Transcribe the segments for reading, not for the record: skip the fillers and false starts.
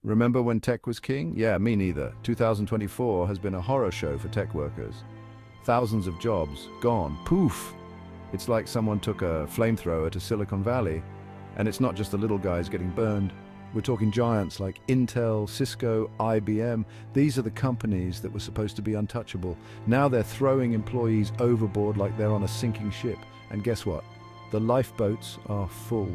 Remember when tech was king? Yeah, me neither. 2024 has been a horror show for tech workers. Thousands of jobs gone. Poof! It's like someone took a flamethrower to Silicon Valley, and it's not just the little guys getting burned. We're talking giants like Intel, Cisco, IBM. These are the companies that were supposed to be untouchable. Now they're throwing employees overboard like they're on a sinking ship. And guess what? The lifeboats are full.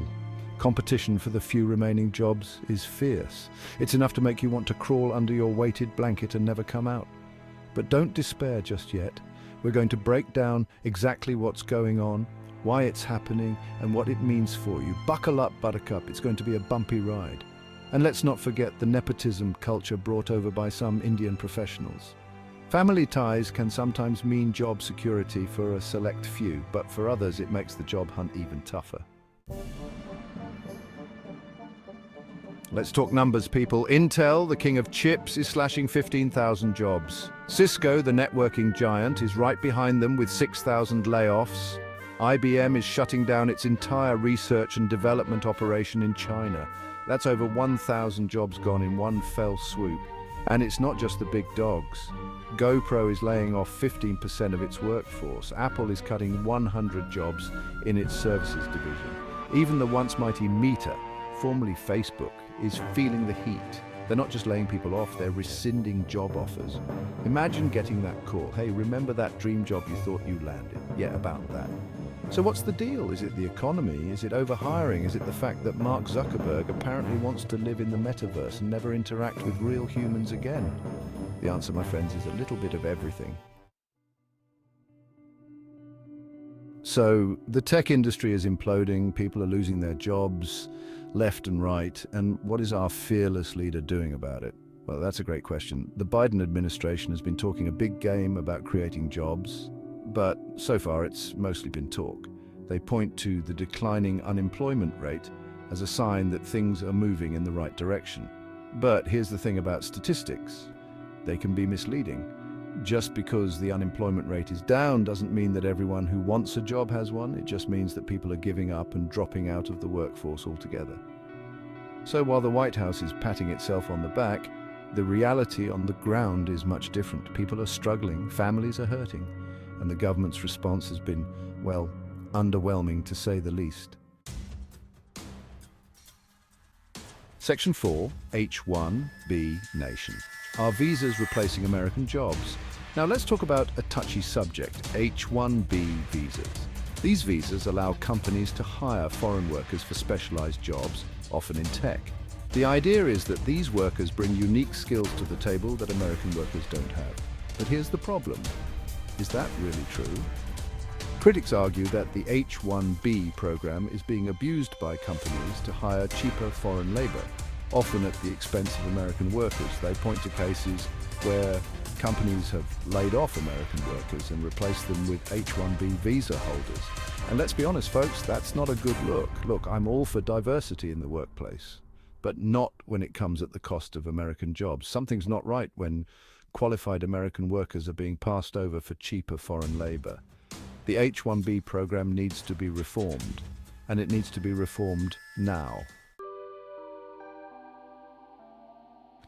Competition for the few remaining jobs is fierce. It's enough to make you want to crawl under your weighted blanket and never come out. But don't despair just yet. We're going to break down exactly what's going on, why it's happening, and what it means for you. Buckle up, Buttercup. It's going to be a bumpy ride. And let's not forget the nepotism culture brought over by some Indian professionals. Family ties can sometimes mean job security for a select few, but for others it makes the job hunt even tougher. Let's talk numbers, people. Intel, the king of chips, is slashing 15,000 jobs. Cisco, the networking giant, is right behind them with 6,000 layoffs. IBM is shutting down its entire research and development operation in China. That's over 1,000 jobs gone in one fell swoop. And it's not just the big dogs. GoPro is laying off 15% of its workforce. Apple is cutting 100 jobs in its services division. Even the once mighty Meta, formerly Facebook, is feeling the heat. They're not just laying people off, they're rescinding job offers. Imagine getting that call. Hey, remember that dream job you thought you landed? Yeah, about that. So what's the deal? Is it the economy? Is it overhiring? Is it the fact that Mark Zuckerberg apparently wants to live in the metaverse and never interact with real humans again? The answer, my friends, is a little bit of everything. So the tech industry is imploding, people are losing their jobs left and right, and what is our fearless leader doing about it? Well, that's a great question. The Biden administration has been talking a big game about creating jobs, but so far it's mostly been talk. They point to the declining unemployment rate as a sign that things are moving in the right direction. But here's the thing about statistics. They can be misleading. Just because the unemployment rate is down doesn't mean that everyone who wants a job has one. It just means that people are giving up and dropping out of the workforce altogether. So while the White House is patting itself on the back, the reality on the ground is much different. People are struggling, families are hurting, and the government's response has been, well, underwhelming to say the least. Section 4, H-1B Nation. Are visas replacing American jobs? Now let's talk about a touchy subject, H-1B visas. These visas allow companies to hire foreign workers for specialized jobs, often in tech. The idea is that these workers bring unique skills to the table that American workers don't have. But here's the problem. Is that really true? Critics argue that the H-1B program is being abused by companies to hire cheaper foreign labor, often at the expense of American workers. They point to cases where companies have laid off American workers and replaced them with H-1B visa holders. And let's be honest, folks, that's not a good look. Look, I'm all for diversity in the workplace, but not when it comes at the cost of American jobs. Something's not right when qualified American workers are being passed over for cheaper foreign labor. The H-1B program needs to be reformed, and it needs to be reformed now.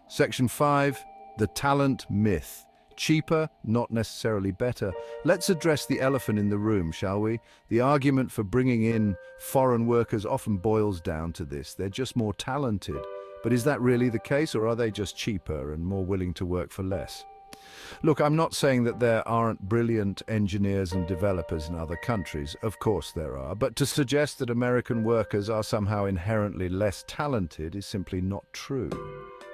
Section 5, the talent myth. Cheaper, not necessarily better. Let's address the elephant in the room, shall we? The argument for bringing in foreign workers often boils down to this. They're just more talented. But is that really the case, or are they just cheaper and more willing to work for less? Look, I'm not saying that there aren't brilliant engineers and developers in other countries. Of course there are. But to suggest that American workers are somehow inherently less talented is simply not true.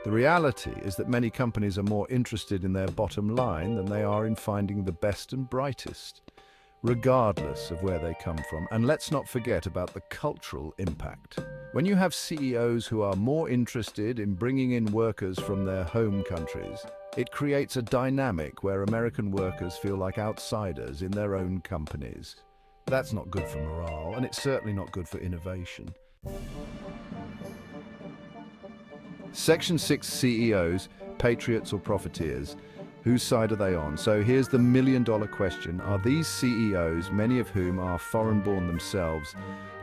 The reality is that many companies are more interested in their bottom line than they are in finding the best and brightest, regardless of where they come from. And let's not forget about the cultural impact. When you have CEOs who are more interested in bringing in workers from their home countries, it creates a dynamic where American workers feel like outsiders in their own companies. That's not good for morale, and it's certainly not good for innovation. Section 6 CEOs, patriots or profiteers, whose side are they on? So here's the million-dollar question. Are these CEOs, many of whom are foreign-born themselves,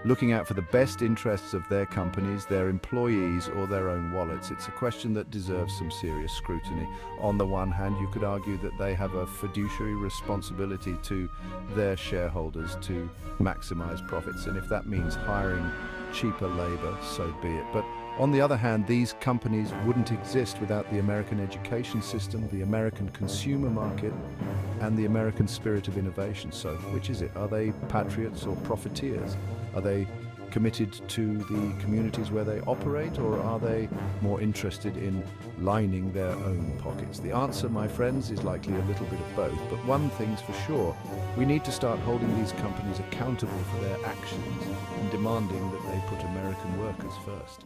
looking out for the best interests of their companies, their employees, or their own wallets? It's a question that deserves some serious scrutiny. On the one hand, you could argue that they have a fiduciary responsibility to their shareholders to maximize profits, and if that means hiring cheaper labor, so be it. But on the other hand, these companies wouldn't exist without the American education system, the American consumer market, and the American spirit of innovation. So which is it? Are they patriots or profiteers? Are they committed to the communities where they operate, or are they more interested in lining their own pockets? The answer, my friends, is likely a little bit of both. But one thing's for sure, we need to start holding these companies accountable for their actions and demanding that they put American workers first.